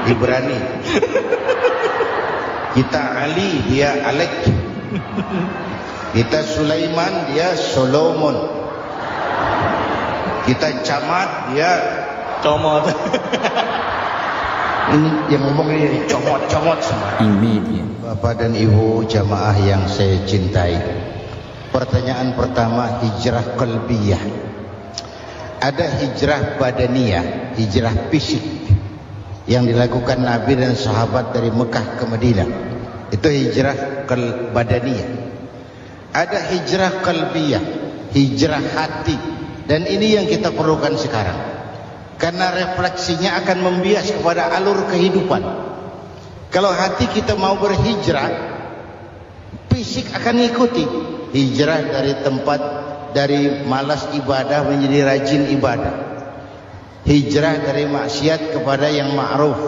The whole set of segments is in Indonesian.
Ibrani. Kita Ali, dia Alek. Kita Sulaiman, dia Solomon. Kita Camat, dia Comot. ini yang ngomong ini comot-comot semua. Ini dia. Bapak dan Ibu jamaah yang saya cintai. Pertanyaan pertama, hijrah qalbiyah. Ada hijrah badaniyah, hijrah fisik yang dilakukan Nabi dan sahabat dari Mekah ke Madinah. Itu hijrah badaniyah. Ada hijrah qalbiyah, hijrah hati. Dan ini yang kita perlukan sekarang. Karena refleksinya akan membias kepada alur kehidupan. Kalau hati kita mau berhijrah, fisik akan ikuti. Hijrah dari tempat, dari malas ibadah menjadi rajin ibadah. Hijrah dari maksiat kepada yang ma'ruf,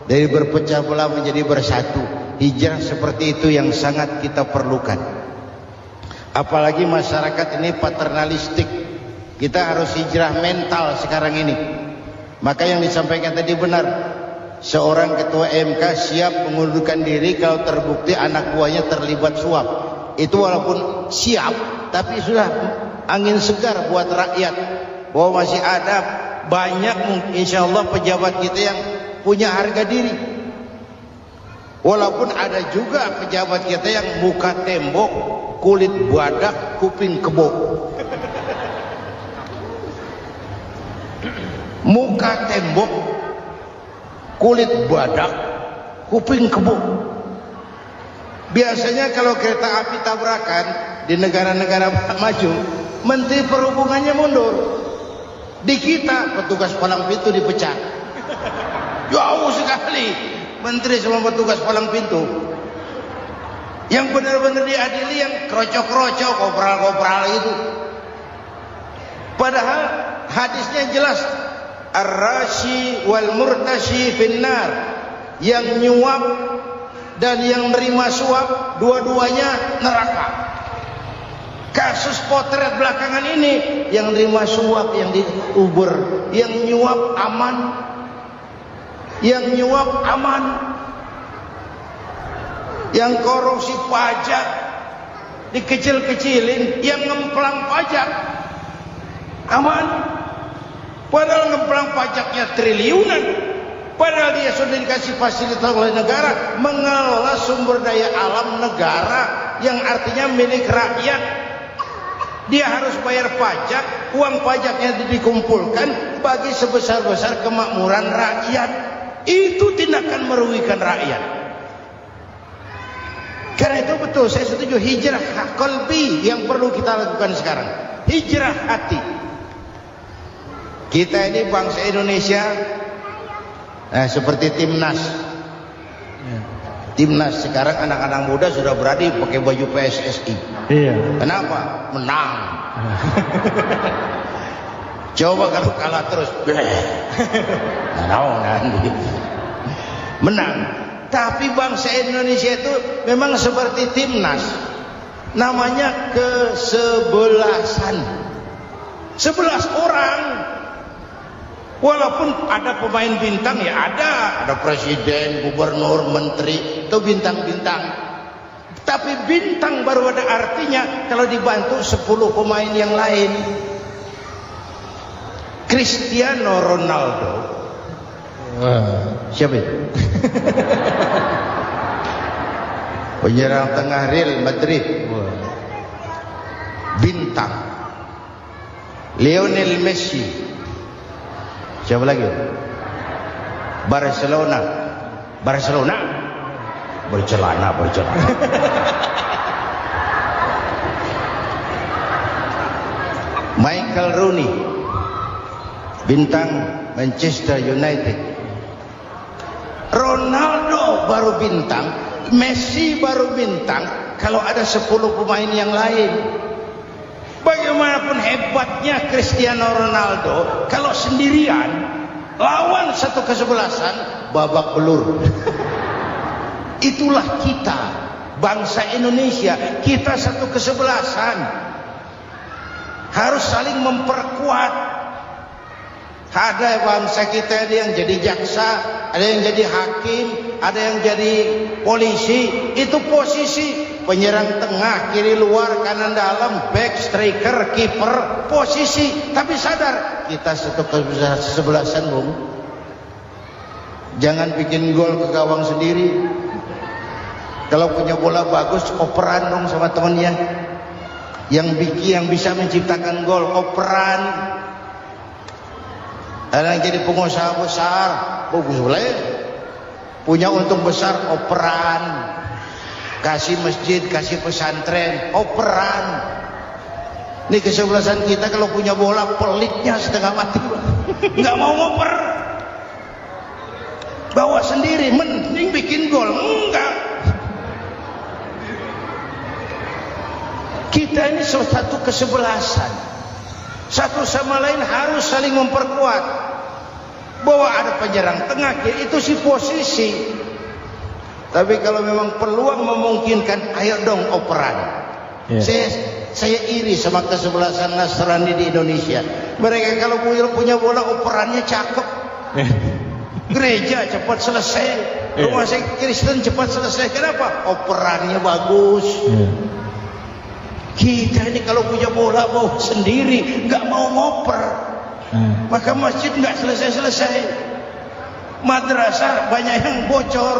dari berpecah belah menjadi bersatu. Hijrah seperti itu yang sangat kita perlukan. Apalagi masyarakat ini paternalistik. Kita harus hijrah mental sekarang ini. Maka yang disampaikan tadi benar. Seorang ketua MK siap mengundurkan diri kalau terbukti anak buahnya terlibat suap. Itu walaupun siap, tapi sudah angin segar buat rakyat. Bahwa masih ada banyak insya Allah pejabat kita yang punya harga diri. Walaupun ada juga pejabat kita yang muka tembok, kulit badak, kuping kebo. Muka tembok, kulit badak, kuping kebo. Biasanya kalau kereta api tabrakan di negara-negara maju, Menteri Perhubungannya mundur. Di kita petugas palang pintu dipecat. Jauh sekali menteri sama petugas palang pintu. Yang benar-benar diadili yang krocok-krocok, kopral-kopral itu. Padahal hadisnya jelas, ar-rashi wal murtashi finnar. Yang nyuap dan yang nerima suap, dua-duanya neraka. Kasus potret belakangan ini, yang nerima suap, yang diuber, yang nyuap aman, yang nyuap aman, yang korupsi pajak dikecil-kecilin, yang ngemplang pajak aman. Padahal ngemplang pajaknya triliunan. Padahal dia sudah dikasih fasilitas oleh negara mengelola sumber daya alam negara yang artinya milik rakyat. Dia harus bayar pajak, uang pajaknya dikumpulkan bagi sebesar-besar kemakmuran rakyat. Itu tindakan merugikan rakyat. Karena itu betul, saya setuju hijrah qalbi yang perlu kita lakukan sekarang. Hijrah hati. Kita ini bangsa Indonesia seperti timnas. Timnas sekarang anak-anak muda sudah berani pakai baju PSSI. Iya. Kenapa? Menang. Coba kalau kalah terus, nanti menang. Tapi bangsa Indonesia itu memang seperti timnas. Namanya kesebelasan. 11 orang. Walaupun ada pemain bintang ya ada presiden, gubernur, menteri, itu bintang-bintang. Tapi bintang baru ada artinya kalau dibantu 10 pemain yang lain. Cristiano Ronaldo. Siapa itu? Penyerang tengah Real Madrid. Bintang. Lionel Messi. Siapa lagi? Barcelona. Bercelana. Michael Rooney, bintang Manchester United. Ronaldo baru bintang, Messi baru bintang kalau ada 10 pemain yang lain. Bagaimanapun hebatnya Cristiano Ronaldo, kalau sendirian lawan satu kesebelasan, babak belur. Itulah kita, bangsa Indonesia. Kita satu kesebelasan, harus saling memperkuat, Ada bangsa kita ini yang jadi jaksa, ada yang jadi hakim, ada yang jadi polisi. Itu posisi penyerang tengah, kiri luar, kanan dalam, back, striker, kiper, posisi. Tapi sadar kita satu kesebelasan, Bung. Jangan bikin gol ke gawang sendiri. Kalau punya bola bagus, operan dong sama temannya. Yang bisa menciptakan gol, operan. Ada yang jadi pengusaha besar, bagus boleh. Punya untung besar, operan. Kasih masjid, kasih pesantren, operan. Ini kesebelasan kita kalau punya bola pelitnya setengah mati, nggak mau ngoper. Bawa sendiri, mending bikin gol, enggak. Kita ini satu kesebelasan. Satu sama lain harus saling memperkuat. Bahwa ada penyerang tengah, itu si posisi. Tapi kalau memang peluang memungkinkan, ayo dong operan. Saya iri sama kesebelasan Nasrani di Indonesia. Mereka kalau punya bola, operannya cakep. Gereja cepat selesai, rumah sakit Kristen cepat selesai. Kenapa? Operannya bagus. Kita ini kalau punya bola mau sendiri, nggak mau ngoper, maka masjid nggak selesai-selesai, madrasah banyak yang bocor,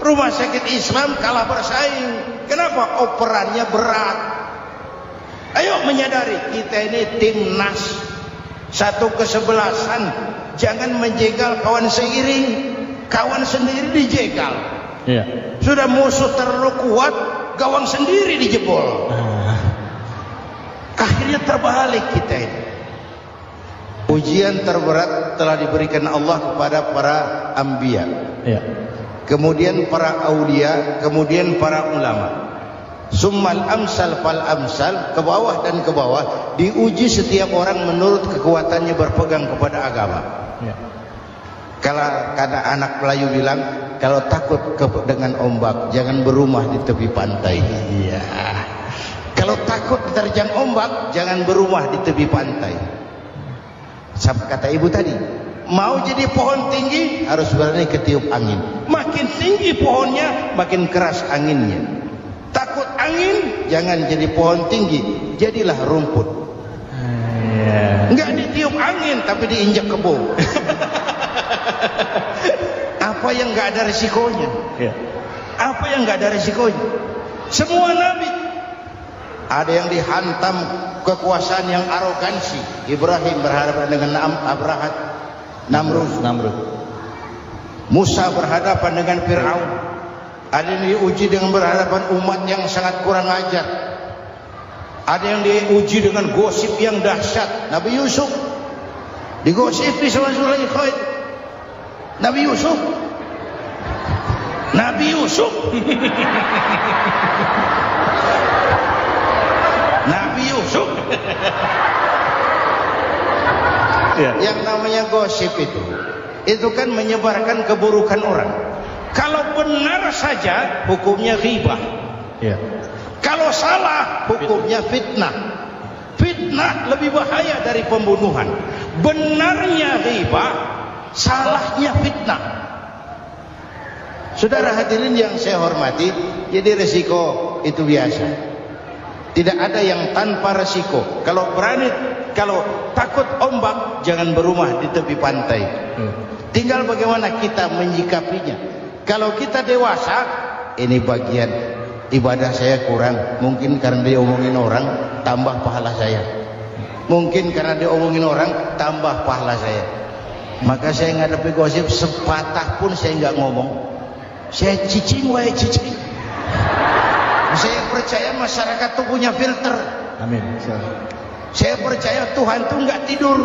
rumah sakit Islam kalah bersaing. Kenapa? Operannya berat. Ayo menyadari kita ini timnas, satu kesebelasan. Jangan menjegal kawan seiring, kawan sendiri dijegal. Sudah musuh terlalu kuat, gawang sendiri dijebol. Akhirnya terbalik kita ini. Ujian terberat telah diberikan Allah kepada para anbiya, kemudian para aulia, kemudian para ulama. Summal amsal fal amsal, ke bawah dan ke bawah. Diuji setiap orang menurut kekuatannya berpegang kepada agama. Kalau karena anak Melayu bilang, kalau takut dengan ombak, jangan berumah di tepi pantai. Kalau takut diterjang ombak, jangan berumah di tepi pantai. Kata ibu tadi, mau jadi pohon tinggi harus berani ketiup angin. Makin tinggi pohonnya, makin keras anginnya. Takut angin, jangan jadi pohon tinggi, jadilah rumput. Enggak ditiup angin, tapi diinjak kebo. Apa yang enggak ada risikonya? Apa yang enggak ada risikonya? Semua nabi. Ada yang dihantam kekuasaan yang arogansi. Ibrahim berhadapan dengan Namrud. Musa berhadapan dengan Fir'aun. Ada yang diuji dengan berhadapan umat yang sangat kurang ajar. Ada yang diuji dengan gosip yang dahsyat. Nabi Yusuf digosipi sama Zulaikha. Nabi Yusuf Nabi Yusuf yang namanya gosip itu kan menyebarkan keburukan orang. Kalau benar saja hukumnya ghibah. Kalau salah hukumnya fitnah. Fitnah lebih bahaya dari pembunuhan. Benarnya ghibah, salahnya fitnah. Saudara hadirin yang saya hormati, jadi resiko itu biasa. Tidak ada yang tanpa resiko. Kalau takut ombak, jangan berumah di tepi pantai. Tinggal bagaimana kita menyikapinya. Kalau kita dewasa, ini bagian ibadah saya kurang. Mungkin karena diomongin orang, tambah pahala saya. Mungkin karena diomongin orang, tambah pahala saya. Maka saya ngadepi gosip sepatah pun saya nggak ngomong. Saya cicing. Saya percaya masyarakat itu punya filter. Amin. Saya percaya Tuhan itu nggak tidur.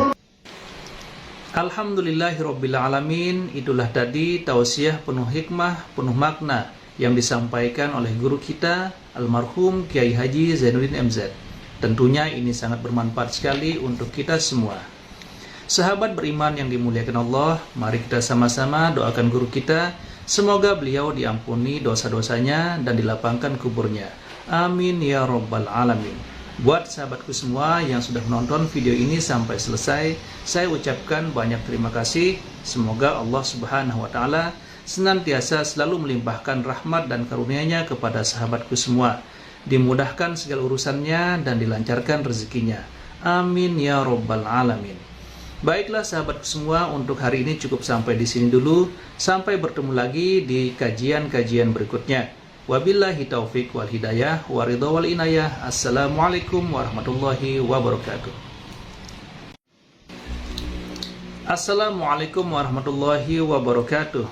Alhamdulillahirrabbilalamin. Itulah tadi tausiah penuh hikmah, penuh makna yang disampaikan oleh guru kita almarhum Kiai Haji Zainuddin MZ. Tentunya ini sangat bermanfaat sekali untuk kita semua. Sahabat beriman yang dimuliakan Allah, mari kita sama-sama doakan guru kita. Semoga beliau diampuni dosa-dosanya dan dilapangkan kuburnya. Amin ya rabbal alamin. Buat sahabatku semua yang sudah menonton video ini sampai selesai, saya ucapkan banyak terima kasih. Semoga Allah Subhanahu wa Ta'ala senantiasa selalu melimpahkan rahmat dan karunia-Nya kepada sahabatku semua, dimudahkan segala urusannya dan dilancarkan rezekinya. Amin ya Rabbal Alamin. Baiklah sahabatku semua, untuk hari ini cukup sampai di sini dulu. Sampai bertemu lagi di kajian-kajian berikutnya. Wabillahi taufiq wal hidayah wa ridha wal inayah. Assalamualaikum warahmatullahi wabarakatuh. Assalamualaikum warahmatullahi wabarakatuh.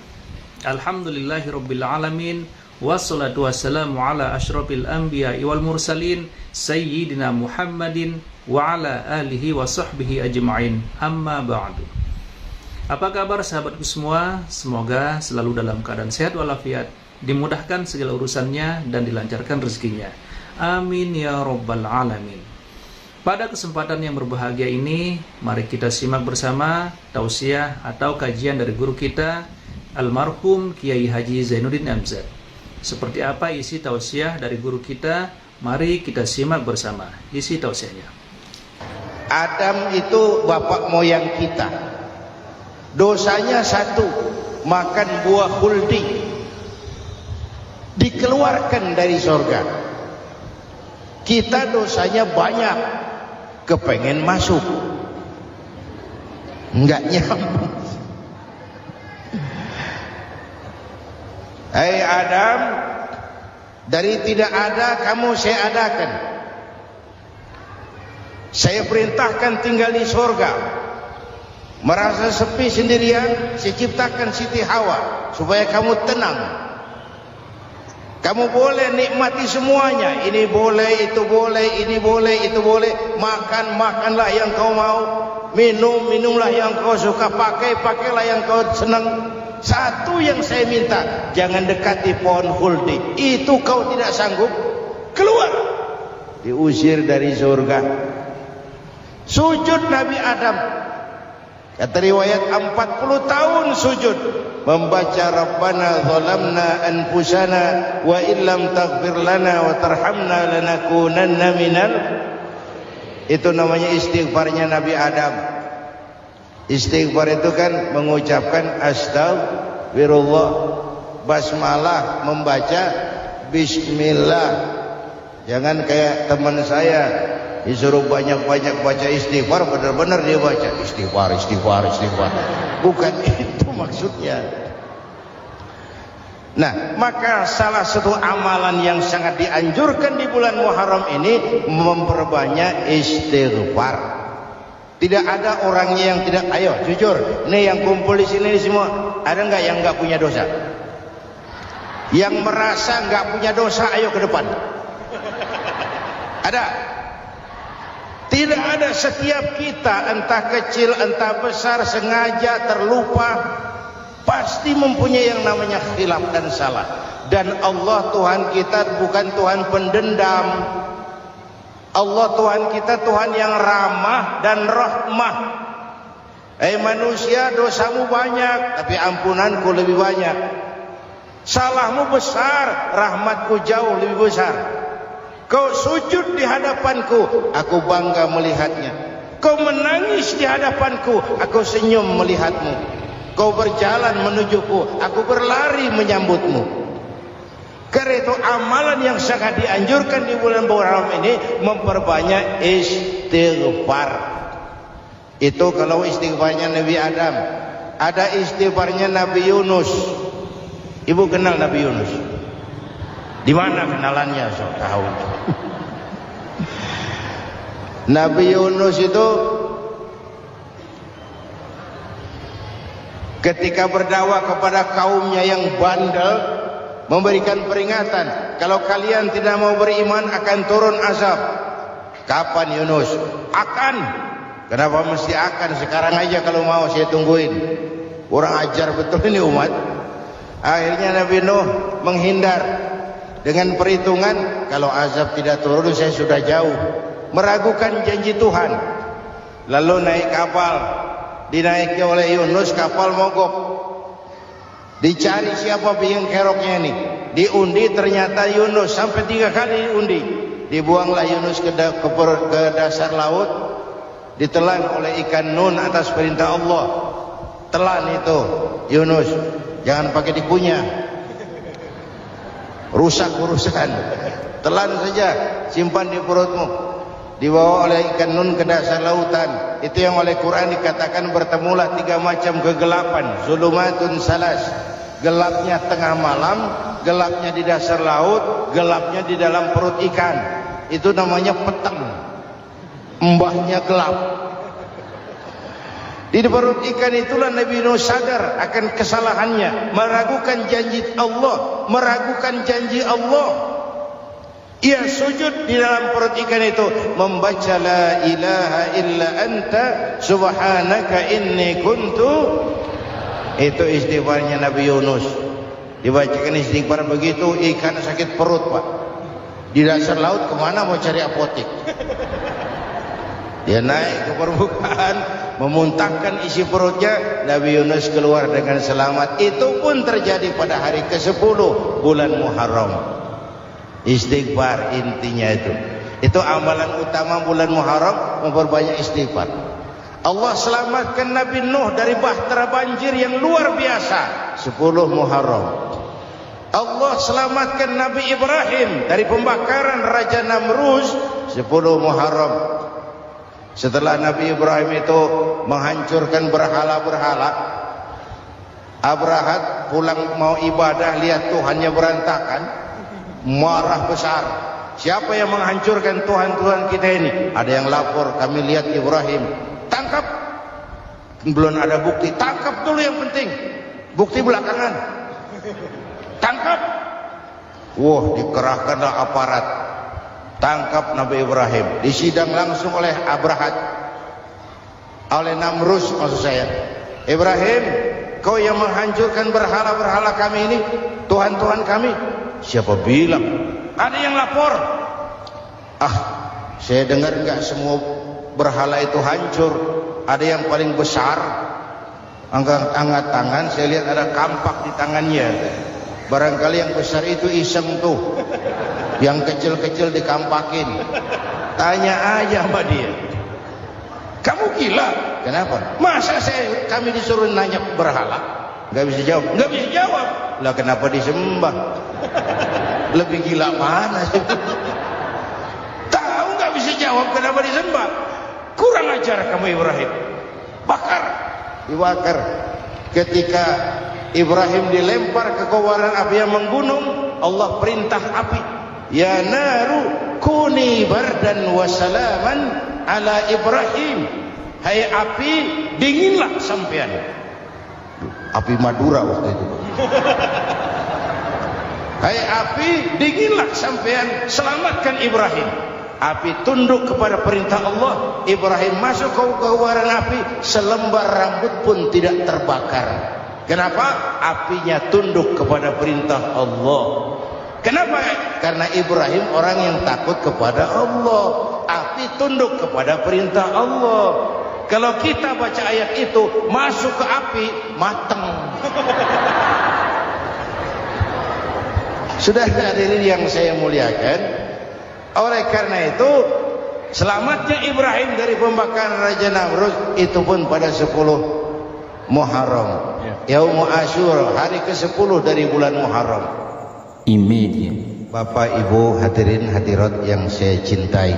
Alhamdulillahi rabbil alamin, wassalatu wassalamu ala asyrafil anbiya'i wal mursalin, sayyidina Muhammadin wa ala alihi wa sahbihi ajma'in. Amma ba'du. Apa kabar sahabatku semua? Semoga selalu dalam keadaan sehat walafiat, dimudahkan segala urusannya dan dilancarkan rezekinya. Amin ya Rabbal Alamin. Pada kesempatan yang berbahagia ini, mari kita simak bersama tausiah atau kajian dari guru kita, almarhum Kiai Haji Zainuddin MZ. Seperti apa isi tausiah dari guru kita? Mari kita simak bersama isi tausiahnya. Adam itu bapak moyang kita. Dosanya satu, makan buah khuldi, dikeluarkan dari surga. Kita dosanya banyak, kepengen masuk, enggak nyambung. Hai Adam, dari tidak ada kamu saya adakan. Saya perintahkan tinggal di surga. Merasa sepi sendirian, saya ciptakan Siti Hawa supaya kamu tenang. Kamu boleh nikmati semuanya. Ini boleh, itu boleh, ini boleh, itu boleh. Makan, makanlah yang kau mau. Minum, minumlah yang kau suka. Pakai, pakailah yang kau senang. Satu yang saya minta, jangan dekati pohon khuldi. Itu kau tidak sanggup, keluar. Diusir dari surga. Sujud Nabi Adam. Kata riwayat 40 tahun sujud, membaca Rabbana zalamna anfusana wa illam taghfir lana wa tarhamna lanakunanna minal. Itu namanya istighfarnya Nabi Adam. Istighfar itu kan mengucapkan astagfirullah, basmalah, membaca bismillah. Jangan kayak teman saya disuruh banyak-banyak baca istighfar, benar-benar dia baca istighfar, istighfar, istighfar. Bukan itu maksudnya. Nah, maka salah satu amalan yang sangat dianjurkan di bulan Muharram ini memperbanyak istighfar. Tidak ada orangnya yang tidak. Ayo jujur, ini yang kumpul di sini semua, ada nggak yang nggak punya dosa? Yang merasa nggak punya dosa, ayo ke depan. Ada? Tidak ada. Setiap kita, entah kecil entah besar, sengaja, terlupa, pasti mempunyai yang namanya khilaf dan salah. Dan Allah Tuhan kita bukan Tuhan pendendam. Allah Tuhan kita Tuhan yang ramah dan rahmah. Manusia, dosamu banyak, tapi ampunanku lebih banyak. Salahmu besar, rahmatku jauh lebih besar. Kau sujud di hadapanku, aku bangga melihatnya. Kau menangis di hadapanku, aku senyum melihatmu. Kau berjalan menujuku, aku berlari menyambutmu. Karena itu amalan yang sangat dianjurkan di bulan Muharram ini memperbanyak istighfar. Itu kalau istighfarnya Nabi Adam. Ada istighfarnya Nabi Yunus. Ibu kenal Nabi Yunus? Di mana kenalannya? So tahu. Nabi Yunus itu ketika berdakwah kepada kaumnya yang bandel, memberikan peringatan, kalau kalian tidak mau beriman akan turun azab. Kapan Yunus? Akan. Kenapa mesti akan? Sekarang aja kalau mau, saya tungguin. Kurang ajar betul ini umat. Akhirnya Nabi Nuh menghindar dengan perhitungan, kalau azab tidak turun saya sudah jauh. Meragukan janji Tuhan. Lalu naik kapal, dinaiki oleh Yunus, kapal mogok. Dicari siapa biang keroknya ini. Diundi, ternyata Yunus. Sampai 3 kali diundi. dibuanglah Yunus ke dasar laut, ditelan oleh ikan nun atas perintah Allah. Telan itu Yunus, jangan pakai dikunyah, rusak urusan. Telan saja, simpan di perutmu. Dibawa oleh ikan nun ke dasar lautan. Itu yang oleh Quran dikatakan bertemulah 3 macam kegelapan. Zulumatun salas, gelapnya tengah malam, gelapnya di dasar laut, gelapnya di dalam perut ikan. Itu namanya petang, mbahnya gelap. Di perut ikan itulah Nabi Nuh sadar akan kesalahannya, meragukan janji Allah, meragukan janji Allah. Ia sujud di dalam perut ikan itu, membaca la ilaha illa anta subhanaka inni kuntu. Itu istighfarnya Nabi Yunus. Dibacakan istighfar begitu, ikan sakit perut, Pak. Di dasar laut kemana mau cari apotek? Dia naik ke permukaan, memuntahkan isi perutnya. Nabi Yunus keluar dengan selamat. Itu pun terjadi pada hari ke-10 bulan Muharram. Istighfar intinya itu. Itu amalan utama bulan Muharram, memperbanyak istighfar. Allah selamatkan Nabi Nuh dari bahtera banjir yang luar biasa 10 Muharram. Allah selamatkan Nabi Ibrahim dari pembakaran Raja Namruz 10 Muharram. Setelah Nabi Ibrahim itu menghancurkan berhala-berhala, Abrahat pulang mau ibadah, lihat Tuhannya berantakan, marah besar. Siapa yang menghancurkan Tuhan-Tuhan kita ini? Ada yang lapor, kami lihat Ibrahim. Tangkap. Belum ada bukti, tangkap dulu yang penting. Bukti belakangan. Tangkap. Wah, dikerahkanlah aparat. Tangkap Nabi Ibrahim. Disidang langsung oleh Abrahat, oleh Namruz maksud saya. Ibrahim, kau yang menghancurkan berhala-berhala kami ini, Tuhan-Tuhan kami. Siapa bilang? Ada yang lapor. Saya dengar enggak semua berhala itu hancur. Ada yang paling besar, angkat tangan, saya lihat ada kampak di tangannya. Barangkali yang besar itu iseng tuh, yang kecil-kecil dikampakin. Tanya aja sama dia. Kamu gila? Kenapa? Masa kami disuruh nanya berhala? Nggak bisa jawab. Nggak bisa jawab. Lah kenapa disembah? Lebih gila mana sih? Tahu nggak bisa jawab kenapa disembah? Kurang ajar kamu Ibrahim. Bakar. Dibakar. Ketika Ibrahim dilempar ke kobaran api yang menggunung, Allah perintah api, ya naru kuni bardan wa salaman ala Ibrahim. Hai api, dinginlah sampean. Api Madura waktu itu. Hai api, dinginlah sampean, selamatkan Ibrahim. Api tunduk kepada perintah Allah. Ibrahim masuk ke kobaran api, selembar rambut pun tidak terbakar. Kenapa? Apinya tunduk kepada perintah Allah. Kenapa? Karena Ibrahim orang yang takut kepada Allah. Api tunduk kepada perintah Allah. Kalau kita baca ayat itu, masuk ke api, mateng. Sudah hadirin yang saya muliakan, oleh karena itu selamatnya Ibrahim dari pembakaran Raja Namruz itu pun pada 10 Muharram, Yaumul Asyura, hari ke-10 dari bulan Muharram. Bapak Ibu hadirin hadirat yang saya cintai,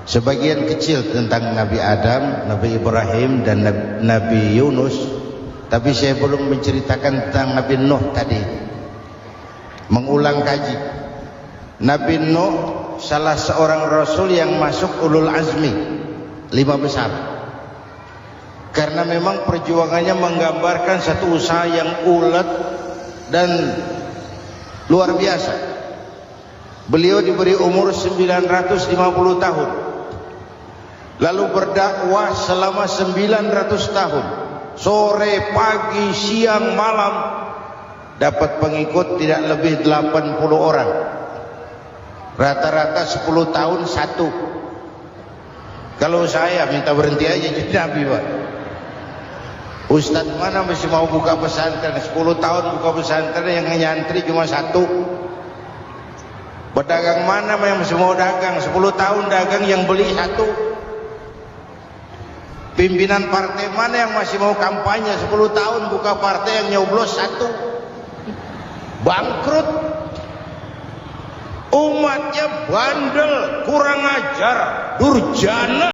sebagian kecil tentang Nabi Adam, Nabi Ibrahim dan Nabi Yunus, tapi saya belum menceritakan tentang Nabi Nuh tadi. Mengulang kaji. Nabi Nuh salah seorang rasul yang masuk ulul azmi 5 besar. Karena memang perjuangannya menggambarkan satu usaha yang ulet dan luar biasa. Beliau diberi umur 950 tahun. Lalu berdakwah selama 900 tahun. Sore, pagi, siang, malam. Dapat pengikut tidak lebih 80 orang. Rata-rata 10 tahun satu. Kalau saya minta berhenti aja jadi Nabi, Pak. Ustadz mana masih mau buka pesantren? 10 tahun buka pesantren yang nyantri cuma satu. Pedagang mana yang masih mau dagang? 10 tahun dagang yang beli satu. Pimpinan partai mana yang masih mau kampanye 10 tahun buka partai yang nyoblos satu. Bangkrut. Umatnya bandel, kurang ajar, durjana.